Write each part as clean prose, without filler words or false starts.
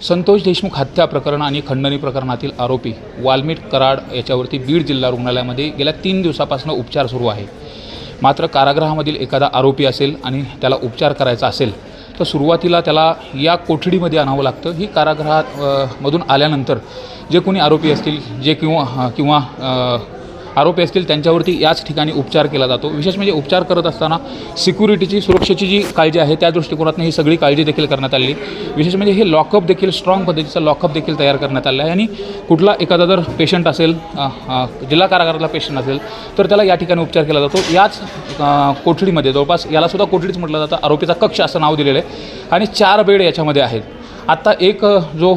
संतोष देशमुख हत्या प्रकरण आणि खंडणी प्रकरणातील आरोपी वाल्मिक कराड याच्यावरती बीड जिल्हा रुग्णालयामध्ये गेल्या 3 दिवसापासून उपचार सुरू आहे। मात्र कारागृहामधील एखादा आरोपी असेल आणि त्याला उपचार करायचा असेल तर सुरुवातीला त्याला या कोठडीमध्ये आणावं लागतं। ही कारागृहात मधून आल्यानंतर जे कोणी आरोपी असतील जे किंवा आरोपी असतील त्यांच्यावरती याच ठिकाणी उपचार केला जातो। विशेष म्हणजे उपचार करत असताना सिक्युरिटीची सुरक्षेची जी काळजी आहे त्या दृष्टिकोनातून ही सगळी काळजी देखील करण्यात आली। विशेष म्हणजे हे लॉकअप देखील स्ट्रॉंग पद्धतीचा लॉकअप देखील तयार करण्यात आला आहे आणि कुठला एखादा जर पेशंट असेल जिल्हा कारागृहातला पेशंट असेल तर त्याला या ठिकाणी उपचार केला जातो। याच कोठडीमध्ये जवळपास यालासुद्धा कोठडीच म्हटलं जातं, आरोपीचा कक्ष असं नाव दिलेलं आहे आणि 4 बेड याच्यामध्ये आहेत। आता एक जो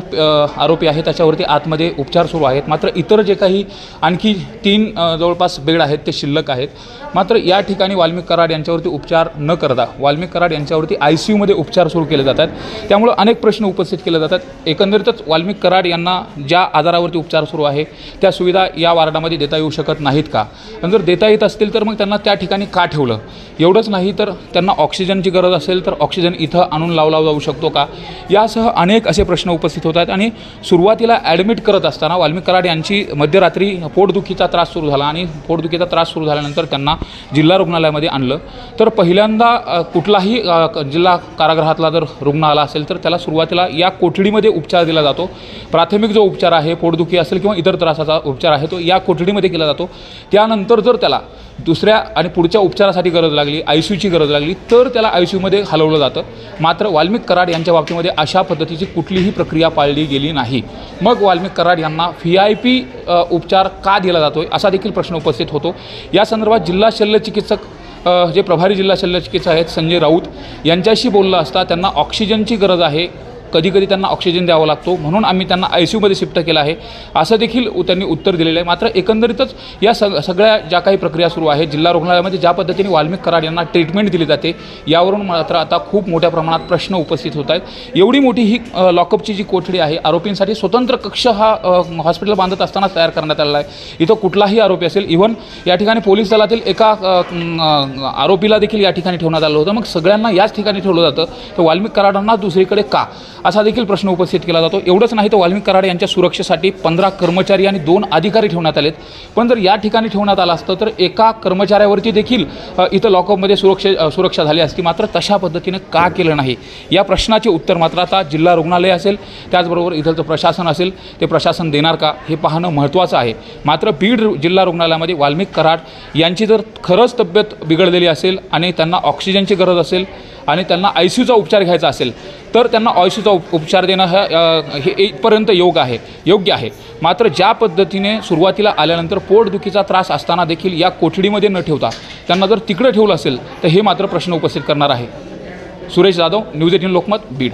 आरोपी आहे त्याच्यावरती आतमध्ये उपचार सुरू आहेत। मात्र इतर जे काही आणखी 3 जवळपास बेड आहेत ते शिल्लक आहेत। मात्र या ठिकाणी वाल्मिक कराड यांच्यावरती उपचार न करता वाल्मिक कराड यांच्यावरती ICUमध्ये उपचार सुरू केले जातात। त्यामुळे अनेक प्रश्न उपस्थित केले जातात। एकंदरीतच वाल्मिक कराड यांना ज्या आजारावरती उपचार सुरू आहे त्या सुविधा या वार्डामध्ये देता येऊ शकत नाहीत का? आणि जर देता येत असतील तर मग त्यांना त्या ठिकाणी का ठेवलं? एवढंच नाही तर त्यांना ऑक्सिजनची गरज असेल तर ऑक्सिजन इथं आणून लावला जाऊ शकतो का? यासह अनेक असे प्रश्न उपस्थित होत आहेत। आणि सुरुवातीला ॲडमिट करत असताना वाल्मिक कराड यांची मध्यरात्री पोटदुखीचा त्रास सुरू झाला आणि पोटदुखीचा त्रास सुरू झाल्यानंतर त्यांना जिल्हा रुग्णालयामध्ये आणलं। तर पहिल्यांदा कुठलाही जिल्हा कारागृहातला जर रुग्ण आला असेल तर त्याला सुरुवातीला या कोठडीमध्ये उपचार दिला जातो। प्राथमिक जो उपचार आहे पोटदुखी असेल किंवा इतर त्रासाचा उपचार आहे तो या कोठडीमध्ये केला जातो। त्यानंतर जर त्याला दुसऱ्या आणि पुढच्या उपचारासाठी गरज लागली, ICUची गरज लागली तर त्याला ICUमध्ये हलवलं जातं। मात्र वाल्मिक कराड यांच्या बाबतीमध्ये अशा पद्धतीची कुठलीही प्रक्रिया पाळली गेली नाही। मग वाल्मिक कराड यांना VIP उपचार का दिला जातोय असा देखील प्रश्न उपस्थित होतो। या संदर्भात जिल्हा शल्यचिकित्सक जे प्रभारी जिल्हा शल्यचिकित्सक आहेत संजय राऊत यांच्याशी बोललं असता त्यांना ऑक्सिजनची गरज आहे, कधीकधी त्यांना ऑक्सिजन द्यावा लागतो म्हणून आम्ही त्यांना ICUमध्ये शिफ्ट केलं आहे असं देखील त्यांनी उत्तर दिलेलं आहे। मात्र एकंदरीतच या सगळ्या ज्या काही प्रक्रिया सुरू आहेत जिल्हा रुग्णालयामध्ये ज्या पद्धतीने वाल्मिक कराड यांना ट्रीटमेंट दिली जाते यावरून मात्र आता खूप मोठ्या प्रमाणात प्रश्न उपस्थित होत आहेत। एवढी मोठी ही लॉकअपची जी कोठडी आहे आरोपींसाठी स्वतंत्र कक्ष हा हॉस्पिटल बांधत असतानाच तयार करण्यात आलेला आहे। इथं कुठलाही आरोपी असेल, इव्हन या ठिकाणी पोलीस दलातील एका आरोपीला देखील या ठिकाणी ठेवण्यात आलं होतं। मग सगळ्यांना याच ठिकाणी ठेवलं जातं तर वाल्मिक कराडांना दुसरीकडे का असा देखील प्रश्न उपस्थित केला जातो। एवढंच नाही तर वाल्मिक कराड यांच्या सुरक्षेसाठी 15 कर्मचारी आणि 2 अधिकारी ठेवण्यात आलेत। पण जर या ठिकाणी ठेवण्यात आलं असतं तर एका कर्मचाऱ्यावरती देखील इथं लॉकअपमध्ये सुरक्षा झाली असती। मात्र तशा पद्धतीने का केलं नाही या प्रश्नाचे उत्तर मात्र आता जिल्हा रुग्णालय असेल त्याचबरोबर इथलचं प्रशासन असेल ते प्रशासन देणार का हे पाहणं महत्त्वाचं आहे। मात्र बीड जिल्हा रुग्णालयामध्ये वाल्मिक कराड यांची जर खरंच तब्येत बिघडलेली असेल आणि त्यांना ऑक्सिजनची गरज असेल आणि त्यांना ICUचा उपचार घ्यायचा असेल तर त्यांना ICUचा उपचार देणं हे इथपर्यंत योग्य आहे। मात्र ज्या पद्धतीने सुरुवातीला आल्यानंतर पोटदुखीचा त्रास असताना देखील या कोठडीमध्ये न ठेवता त्यांना जर तिकडे ठेवलं असेल तर हे मात्र प्रश्न उपस्थित करणार आहे। सुरेश जाधव, न्यूज 18 लोकमत, बीड।